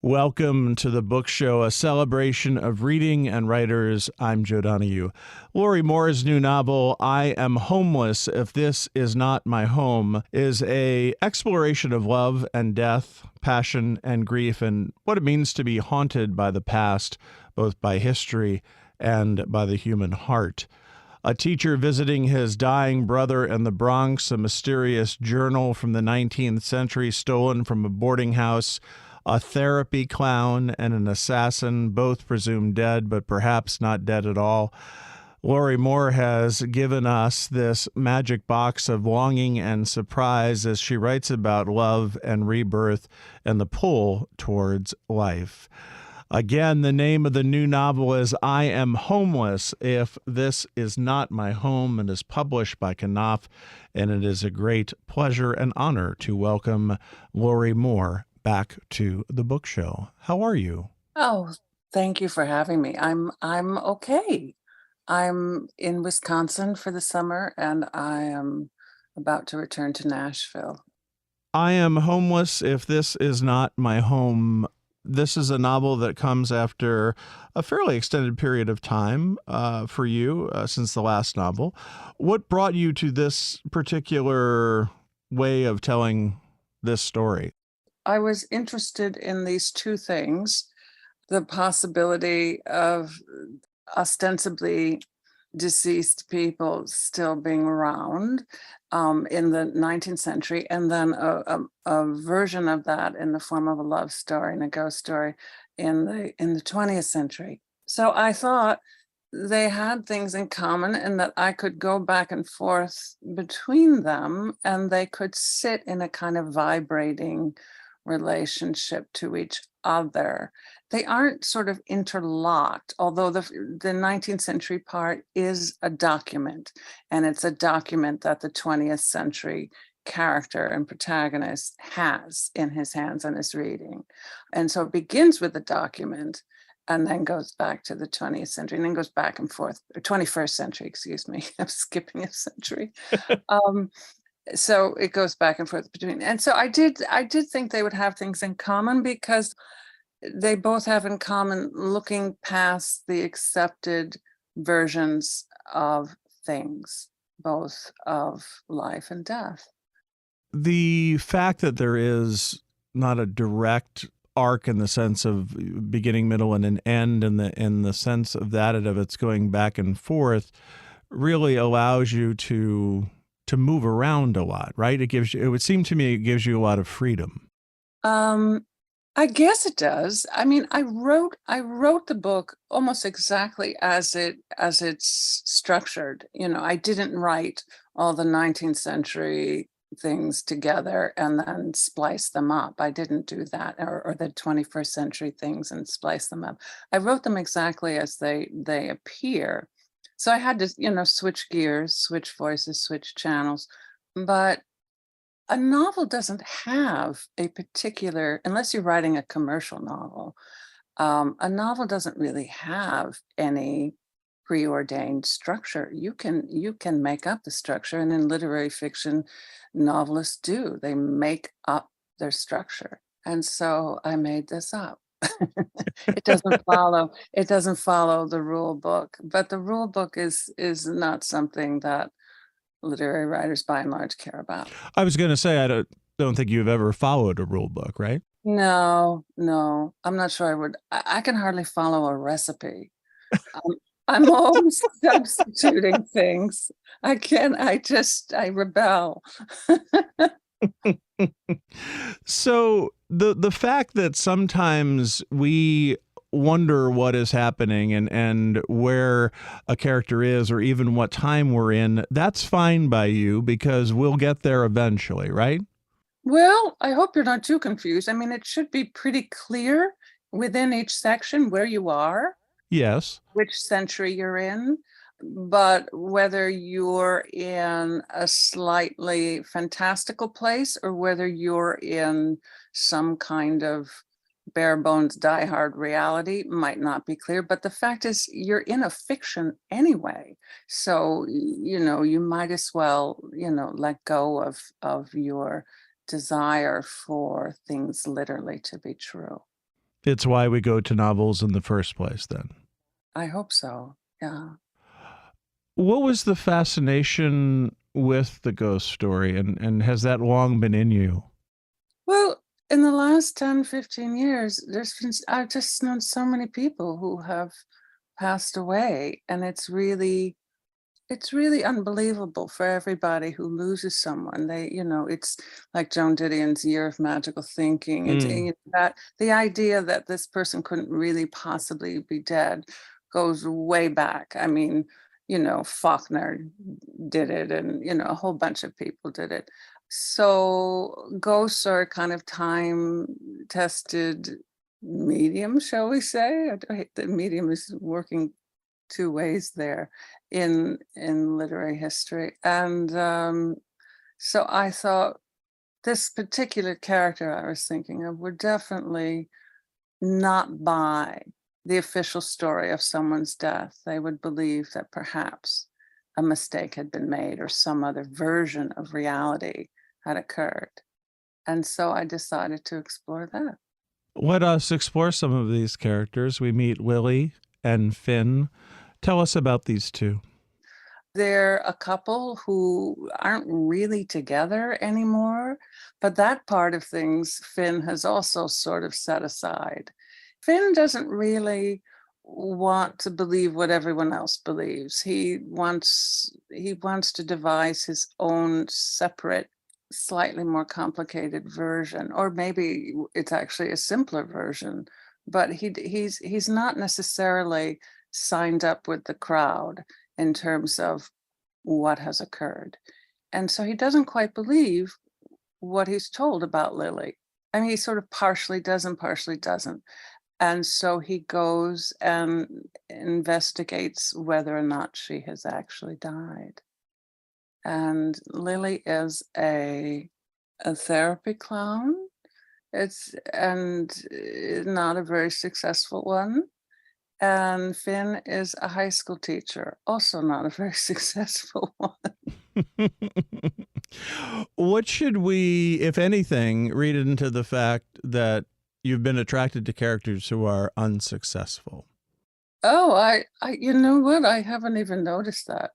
Welcome to the Book Show, a celebration of reading and writers. I'm Joe Donahue. Lorrie Moore's new novel, I Am Homeless If This Is Not My Home, is a exploration of love and death, passion and grief, and what it means to be haunted by the past, both by history and by the human heart. A teacher visiting his dying brother in the Bronx, a mysterious journal from the 19th century stolen from a boarding house, a therapy clown, and an assassin, both presumed dead, but perhaps not dead at all. Lorrie Moore has given us this magic box of longing and surprise as she writes about love and rebirth and the pull towards life. Again, the name of the new novel is I Am Homeless If This Is Not My Home, and is published by Knopf, and it is a great pleasure and honor to welcome Lorrie Moore back to the book show. How are you? Oh, thank you for having me. I'm okay. I'm in Wisconsin for the summer and I am about to return to Nashville. I Am Homeless If This Is Not My Home. This is a novel that comes after a fairly extended period of time for you since the last novel. What brought you to this particular way of telling this story? I was interested in these two things, the possibility of ostensibly deceased people still being around in the 19th century, and then a version of that in the form of a love story and a ghost story in the 20th century. So I thought they had things in common and that I could go back and forth between them and they could sit in a kind of vibrating relationship to each other. They aren't sort of interlocked, although the 19th century part is a document, and it's a document that the 20th century character and protagonist has in his hands and is reading. And so it begins with the document and then goes back to the 20th century and then goes back and forth, or 21st century, excuse me, I'm skipping a century. Um, so it goes back and forth between, and so I did think they would have things in common because they both have in common looking past the accepted versions of things, both of life and death. The fact that there is not a direct arc in the sense of beginning, middle, and an end, in the sense of that of it's going back and forth, really allows you to move around a lot, right? It gives you, it would seem to me, it gives you a lot of freedom. Um, I guess it does. I mean, I wrote the book almost exactly as it's structured. You know, I didn't write all the 19th century things together and then splice them up. I didn't do that, or the 21st century things and splice them up. I wrote them exactly as they appear. So I had to, switch gears, switch voices, switch channels. But a novel doesn't have a particular, unless you're writing a commercial novel, a novel doesn't really have any preordained structure. You can make up the structure, and in literary fiction, novelists do. They make up their structure. And so I made this up. It doesn't follow the rule book, but the rule book is not something that literary writers by and large care about. I was going to say, I don't think you've ever followed a rule book, right? No, no, I'm not sure I would. I can hardly follow a recipe. Um, I'm always substituting things. I rebel. So the fact that sometimes we wonder what is happening and where a character is or even what time we're in, that's fine by you because we'll get there eventually, right? Well, I hope you're not too confused. I mean, it should be pretty clear within each section where you are, Yes. which century you're in, but whether you're in a slightly fantastical place or whether you're in some kind of bare bones diehard reality might not be clear. But the fact is, you're in a fiction anyway. So, you might as well, let go of your desire for things literally to be true. It's why we go to novels in the first place, then. I hope so. Yeah. What was the fascination with the ghost story, and has that long been in you? Well, in the last 10, 15 years, I've just known so many people who have passed away. And it's really unbelievable for everybody who loses someone. It's like Joan Didion's Year of Magical Thinking. Mm. That the idea that this person couldn't really possibly be dead goes way back. I mean, Faulkner did it, and a whole bunch of people did it. So ghosts are kind of time tested medium, shall we say? I hate that medium is working two ways there in literary history. And so I thought this particular character I was thinking of would definitely not buy the official story of someone's death. They would believe that perhaps a mistake had been made or some other version of reality had occurred. And so I decided to explore that. Let us explore some of these characters. We meet Lily and Finn. Tell us about these two. They're a couple who aren't really together anymore, but that part of things Finn has also sort of set aside. Finn doesn't really want to believe what everyone else believes. He wants to devise his own separate, slightly more complicated version, or maybe it's actually a simpler version. But he's not necessarily signed up with the crowd in terms of what has occurred. And so he doesn't quite believe what he's told about Lily. I mean, he sort of partially does and partially doesn't. And so he goes and investigates whether or not she has actually died. And Lily is a therapy clown. It's and not a very successful one. And Finn is a high school teacher, also not a very successful one. What should we, if anything, read into the fact that you've been attracted to characters who are unsuccessful? Oh, you know what? I haven't even noticed that.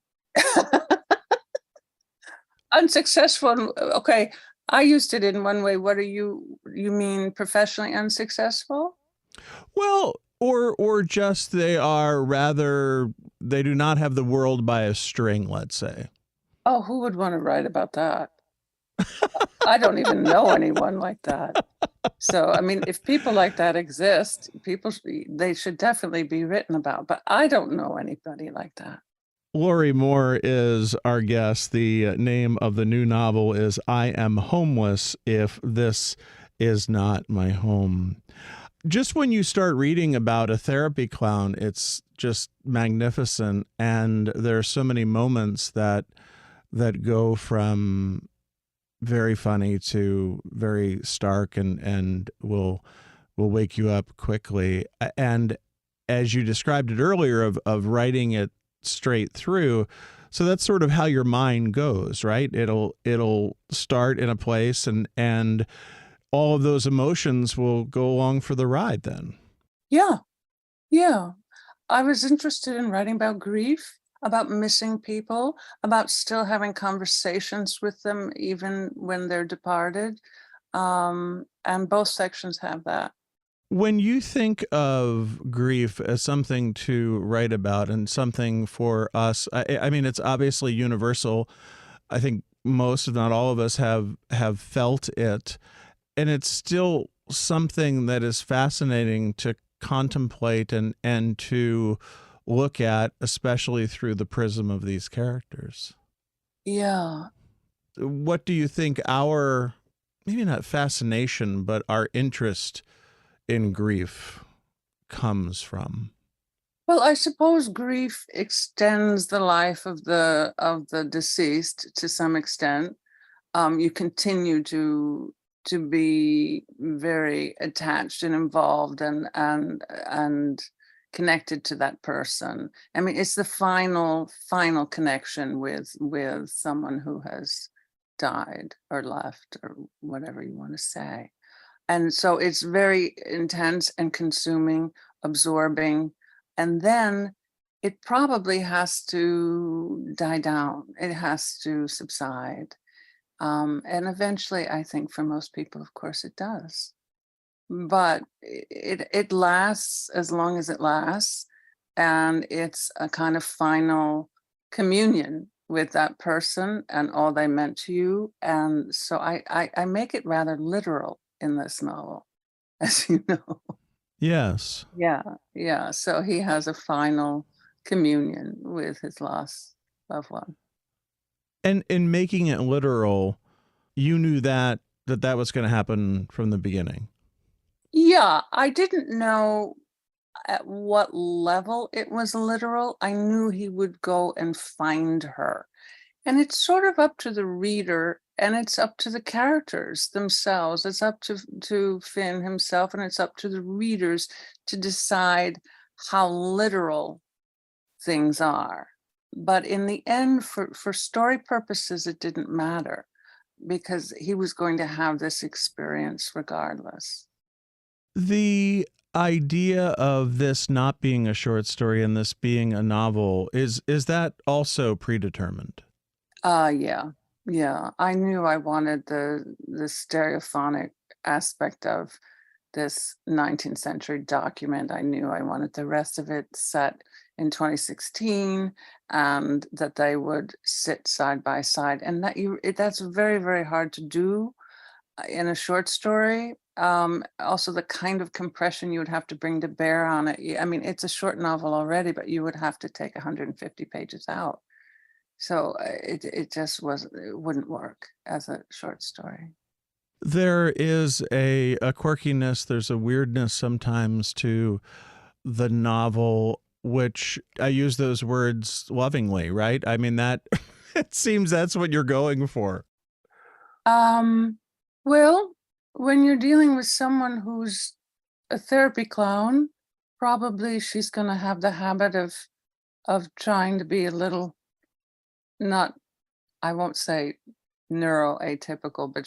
Unsuccessful. Okay, I used it in one way. What you mean professionally unsuccessful? Well, or just they do not have the world by a string, let's say. Oh, who would want to write about that? I don't even know anyone like that. So, I mean, if people like that exist, they should definitely be written about, but I don't know anybody like that. Lorrie Moore is our guest. The name of the new novel is I Am Homeless If This Is Not My Home. Just when you start reading about a therapy clown, it's just magnificent. And there are so many moments that go from very funny to very stark and will wake you up quickly. And as you described it earlier of writing it straight through, so that's sort of how your mind goes, right? It'll start in a place and all of those emotions will go along for the ride then. Yeah, yeah. I was interested in writing about grief, about missing people, about still having conversations with them even when they're departed. And both sections have that. When you think of grief as something to write about and something for us, I mean, it's obviously universal. I think most, if not all of us, have felt it, and it's still something that is fascinating to contemplate and to look at, especially through the prism of these characters. Yeah. What do you think our, maybe not fascination, but our interest in grief comes from? Well, I suppose grief extends the life of the deceased to some extent. You continue to be very attached and involved and connected to that person. I mean, it's the final connection with someone who has died or left or whatever you want to say. And so it's very intense and consuming, absorbing, and then it probably has to die down. It has to subside. And eventually, I think for most people, of course, it does. But it lasts as long as it lasts, and it's a kind of final communion with that person and all they meant to you. And so I make it rather literal in this novel, as you know. Yes. Yeah, yeah. So he has a final communion with his lost loved one. And in making it literal, you knew that was going to happen from the beginning. Yeah, I didn't know at what level it was literal. I knew he would go and find her. And it's sort of up to the reader, and it's up to the characters themselves. It's up to Finn himself, and it's up to the readers to decide how literal things are. But in the end, for story purposes, it didn't matter because he was going to have this experience regardless. The idea of this not being a short story and this being a novel, is that also predetermined? Yeah. Yeah. I knew I wanted the stereophonic aspect of this 19th century document. I knew I wanted the rest of it set in 2016 and that they would sit side by side. And that's very, very hard to do in a short story. Also the kind of compression you would have to bring to bear on it. I mean, it's a short novel already, but you would have to take 150 pages out. So it just it wouldn't work as a short story. There is a quirkiness, there's a weirdness sometimes to the novel, which I use those words lovingly, right? I mean, that it seems that's what you're going for. Um, well, when you're dealing with someone who's a therapy clown, probably she's going to have the habit of trying to be a little not, I won't say neuroatypical, but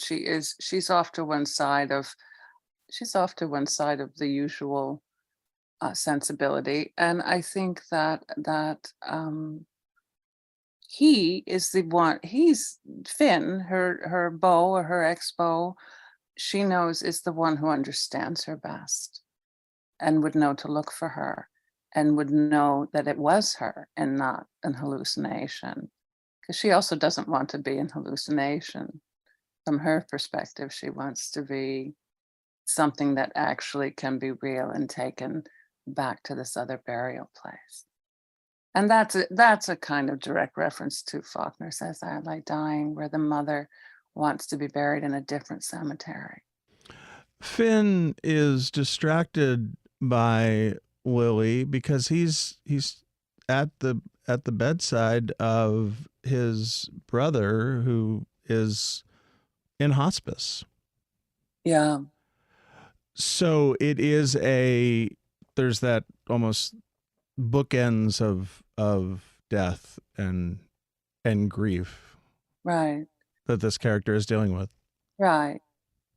she's off to one side of the usual sensibility. And I think that he is the one. He's Finn, her beau or her ex beau. She knows is the one who understands her best and would know to look for her and would know that it was her and not an hallucination. Because she also doesn't want to be an hallucination. From her perspective, she wants to be something that actually can be real and taken back to this other burial place. And that's a kind of direct reference to Faulkner's As I Lie Dying, where the mother wants to be buried in a different cemetery. Finn is distracted by Lily because he's at the bedside of his brother who is in hospice. Yeah, So it is there's that almost bookends of death and grief right, that this character is dealing with. right.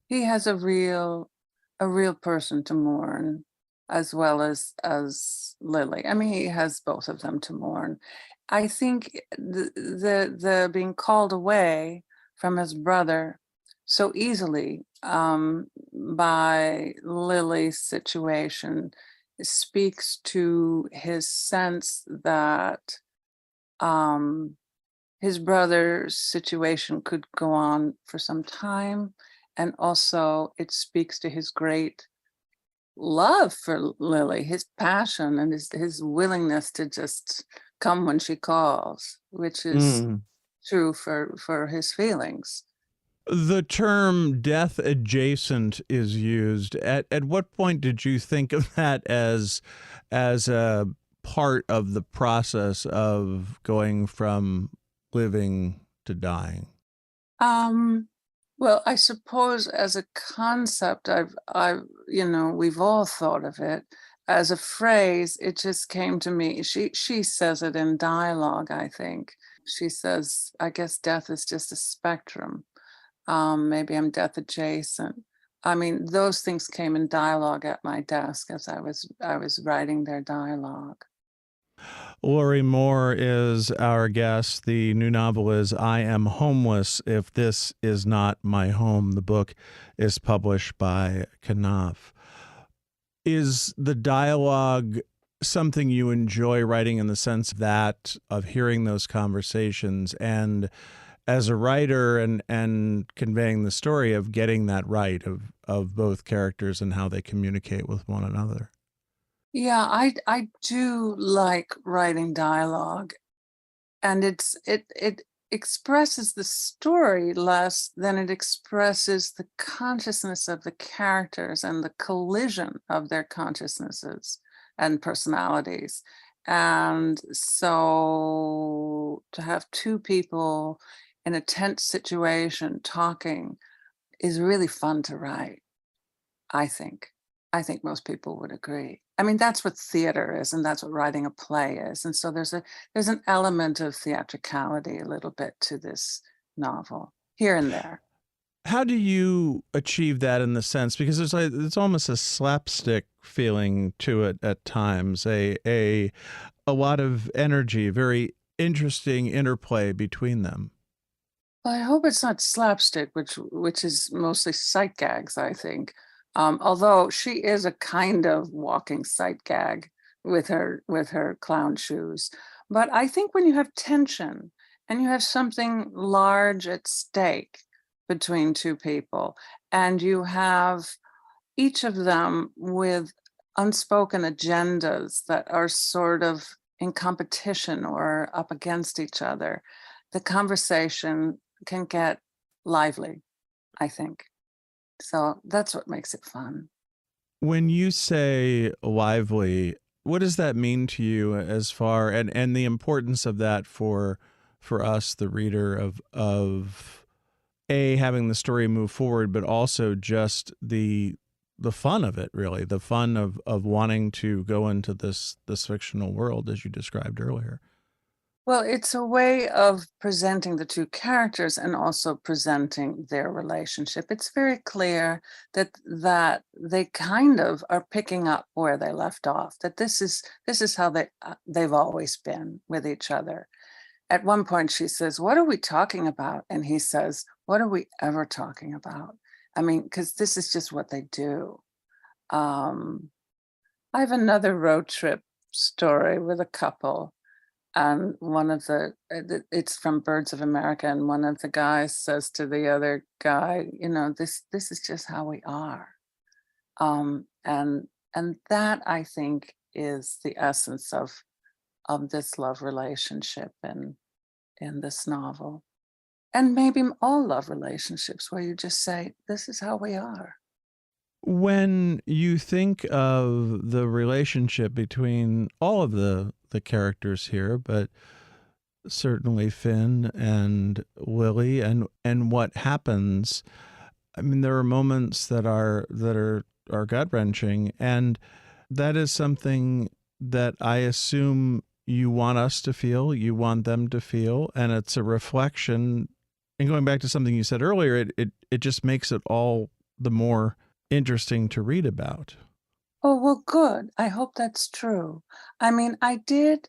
He has a real person to mourn as well as Lily. I mean, he has both of them to mourn. I think the being called away from his brother so easily by Lily's situation speaks to his sense that um, his brother's situation could go on for some time. And also, it speaks to his great love for Lily, his passion and his willingness to just come when she calls, which is Mm. true for his feelings. The term death adjacent is used. At what point did you think of that as a part of the process of going from living to dying? Um, well, I suppose as a concept, we've all thought of it as a phrase. It just came to me. She says it in dialogue, I think. She says, I guess death is just a spectrum. Maybe I'm death adjacent. I mean, those things came in dialogue at my desk as I was writing their dialogue. Lorrie Moore is our guest. The new novel is I Am Homeless If This Is Not My Home. The book is published by Knopf. Is the dialogue something you enjoy writing in the sense that of hearing those conversations, and as a writer and conveying the story of getting that right of both characters and how they communicate with one another? Yeah, I do like writing dialogue, and it expresses the story less than it expresses the consciousness of the characters and the collision of their consciousnesses and personalities. And so to have two people in a tense situation talking is really fun to write, I think. I think most people would agree. I mean, that's what theater is, and that's what writing a play is. And so there's an element of theatricality a little bit to this novel, here and there. How do you achieve that in the sense, because there's like it's almost a slapstick feeling to it at times, a lot of energy, very interesting interplay between them. Well, I hope it's not slapstick, which is mostly sight gags, I think. Although she is a kind of walking sight gag with her clown shoes. But I think when you have tension and you have something large at stake between two people, and you have each of them with unspoken agendas that are sort of in competition or up against each other, the conversation can get lively, I think. So that's what makes it fun. When you say lively, what does that mean to you as far and the importance of that for us, the reader, of a having the story move forward, but also just the fun of it, really, the fun of wanting to go into this fictional world as you described earlier. Well, it's a way of presenting the two characters and also presenting their relationship. It's very clear that they kind of are picking up where they left off. That this is how they've always been with each other. At one point, she says, "What are we talking about?" And he says, "What are we ever talking about?" I mean, because this is just what they do. Um, I have another road trip story with a couple, and one of it's from Birds of America, and one of the guys says to the other guy, you know, this is just how we are. And that, I think, is the essence of this love relationship in this novel. And maybe all love relationships where you just say, this is how we are. When you think of the relationship between all of the characters here, but certainly Finn and Lily, and what happens, I mean, there are moments that are gut wrenching, and that is something that I assume you want us to feel, you want them to feel, and it's a reflection. And going back to something you said earlier, it just makes it all the more interesting to read about. Oh, well, good. I hope that's true. I mean, I did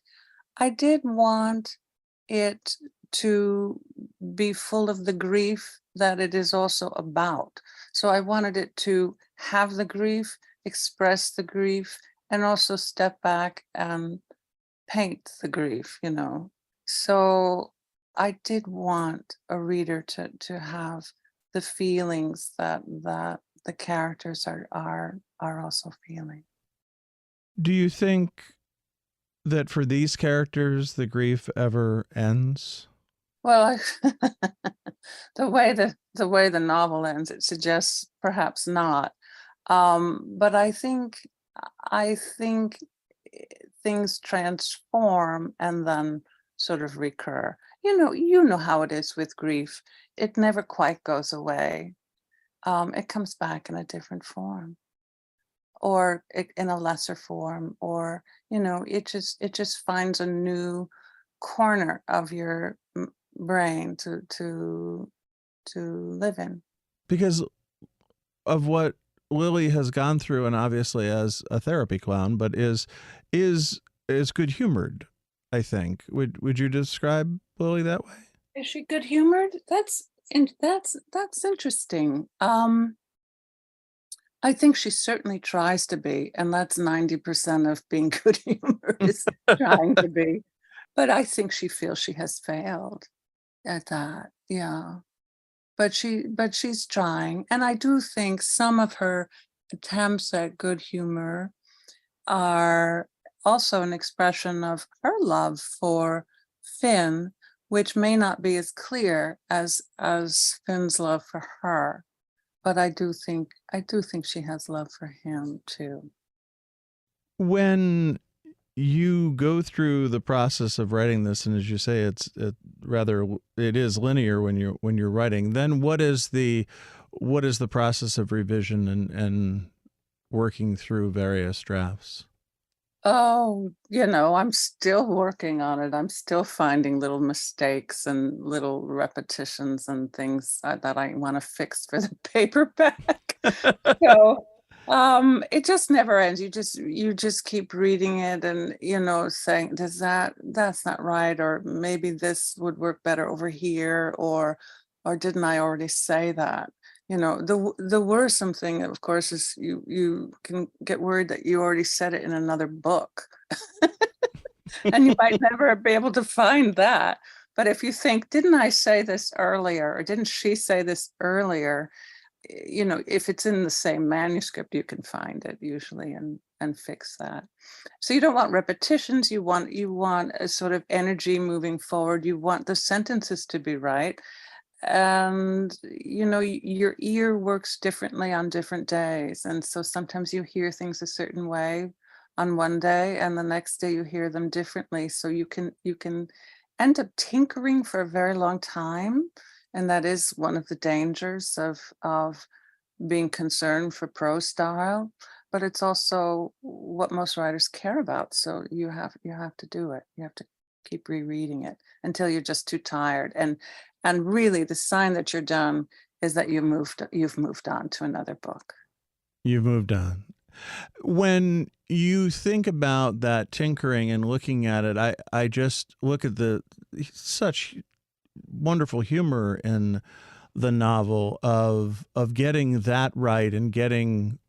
want it to be full of the grief that it is also about. So I wanted it to have the grief, express the grief, and also step back and paint the grief, you know. So I did want a reader to have the feelings that the characters are also feeling. Do you think that for these characters the grief ever ends? Well, the way the novel ends, it suggests perhaps not. But I think eh, things transform and then sort of recur. You know how it is with grief. It never quite goes away. It comes back in a different form, or in a lesser form, or it just finds a new corner of your brain to live in. Because of what Lily has gone through, and obviously as a therapy clown, but is is good humored. I think. Would you describe Lily that way? Is she good humored? That's interesting. I think she certainly tries to be, and that's 90% of being good humored is trying to be. But I think she feels she has failed at that. Yeah. But she's trying. And I do think some of her attempts at good humor are also an expression of her love for Finn, which may not be as clear as Finn's love for her. But I do think she has love for him too. When you go through the process of writing this, and as you say, it is linear when you're writing. Then what is the process of revision and working through various drafts? Oh, I'm still working on it. I'm still finding little mistakes and little repetitions and things that I want to fix for the paperback. So, it just never ends. You just keep reading it and, saying, that's not right, or maybe this would work better over here, or didn't I already say that? The worrisome thing, of course, is you can get worried that you already said it in another book, and you might never be able to find that. But if you think, didn't I say this earlier, or didn't she say this earlier? If it's in the same manuscript, you can find it usually and fix that. So you don't want repetitions. You want a sort of energy moving forward. You want the sentences to be right. And your ear works differently on different days, and so sometimes you hear things a certain way on one day, and the next day you hear them differently, so you can end up tinkering for a very long time. And that is one of the dangers of being concerned for prose style, but it's also what most writers care about, so you have to do it. You have to keep rereading it until you're just too tired. And really, the sign that you're done is that you've moved on to another book. You've moved on. When you think about that tinkering and looking at it, I just look at the such wonderful humor in the novel of getting that right and getting,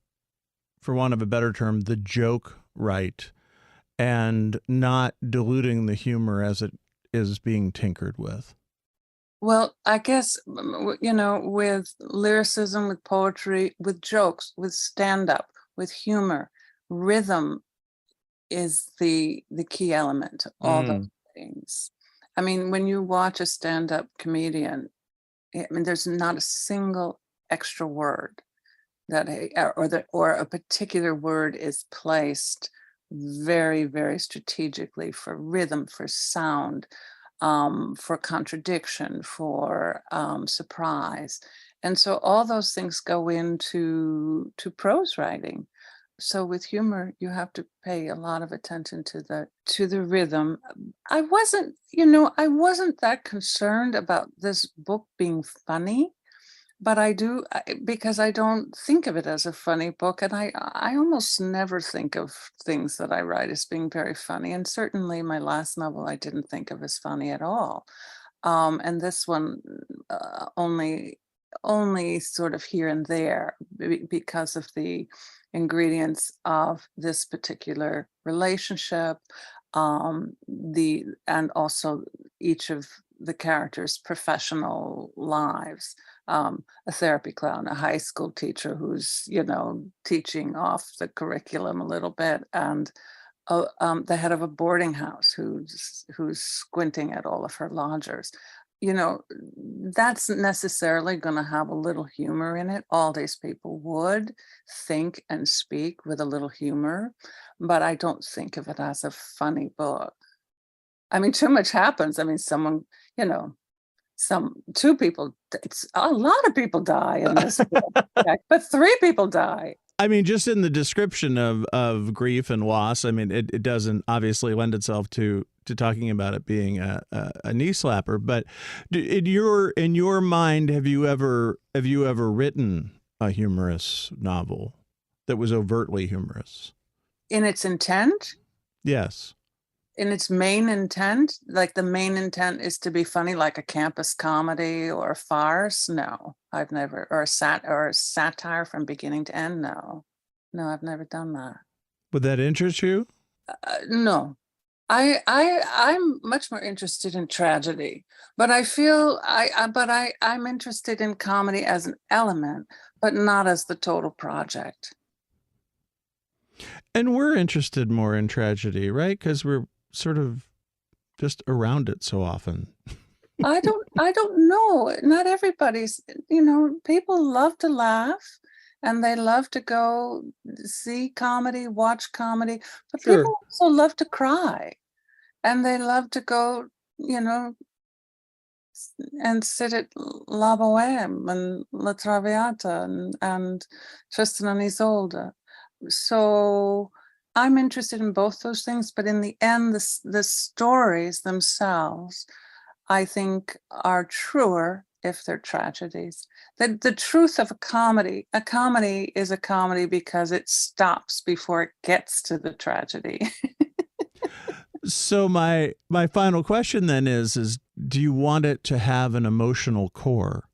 for want of a better term, the joke right, and not diluting the humor as it is being tinkered with. Well, I guess, with lyricism, with poetry, with jokes, with stand-up, with humor, rhythm is the key element to all those Mm. things. I mean, when you watch a stand-up comedian, I mean, there's not a single extra word or a particular word is placed very, very strategically for rhythm, for sound, for contradiction, for surprise. And so all those things go into prose writing. So with humor, you have to pay a lot of attention to the rhythm. I wasn't that concerned about this book being funny, but because I don't think of it as a funny book, and I almost never think of things that I write as being very funny. And certainly my last novel, I didn't think of as funny at all. And this one, only sort of here and there, because of the ingredients of this particular relationship, and also each of the characters' professional lives. A therapy clown, a high school teacher who's, teaching off the curriculum a little bit, and the head of a boarding house who's squinting at all of her lodgers. You know, that's necessarily going to have a little humor in it. All these people would think and speak with a little humor, but I don't think of it as a funny book. I mean, too much happens. I mean, you know, two people, it's a lot of people die in this book, but three people die. I mean, just in the description of grief and loss, I mean, it doesn't obviously lend itself to talking about it being a knee slapper. But in your mind, have you ever written a humorous novel that was overtly humorous? In its intent? Yes. In its main intent? Like the main intent is to be funny, like a campus comedy or a farce? No, I've never, or a satire from beginning to end? No. No, I've never done that. Would that interest you? No. I'm much more interested in tragedy, but I'm interested in comedy as an element, but not as the total project. And we're interested more in tragedy, right? Because we're sort of just around it so often. I don't know. Not everybody's, people love to laugh and they love to go see comedy, watch comedy, but Sure. people also love to cry and they love to go, and sit at La Boheme and La Traviata and Tristan and Isolde. So I'm interested in both those things, but in the end, the stories themselves, I think, are truer if they're tragedies. The truth of a comedy is a comedy because it stops before it gets to the tragedy. So my final question then is do you want it to have an emotional core?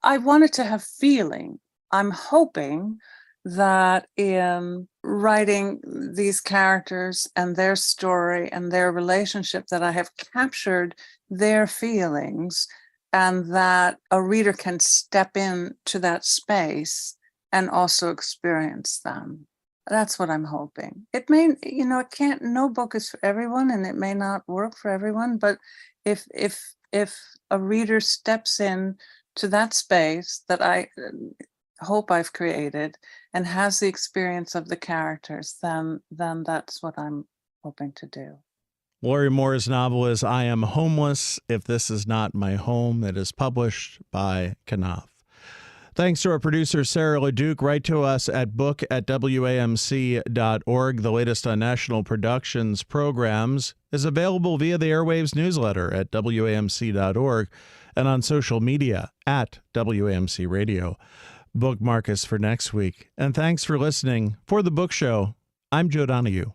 I want it to have feeling. I'm hoping that in writing these characters and their story and their relationship, that I have captured their feelings and that a reader can step into that space and also experience them. That's what I'm hoping. It may, no book is for everyone and it may not work for everyone, but if a reader steps in to that space that I hope I've created and has the experience of the characters, then that's what I'm hoping to do. Lorrie Moore's novel is I Am Homeless, If This Is Not My Home. It is published by Knopf. Thanks to our producer, Sarah LeDuc. Write to us at book@wamc.org. The latest on National Productions programs is available via the Airwaves newsletter at wamc.org and on social media at WAMC Radio. Bookmark us for next week. And thanks for listening. For The Book Show, I'm Joe Donahue.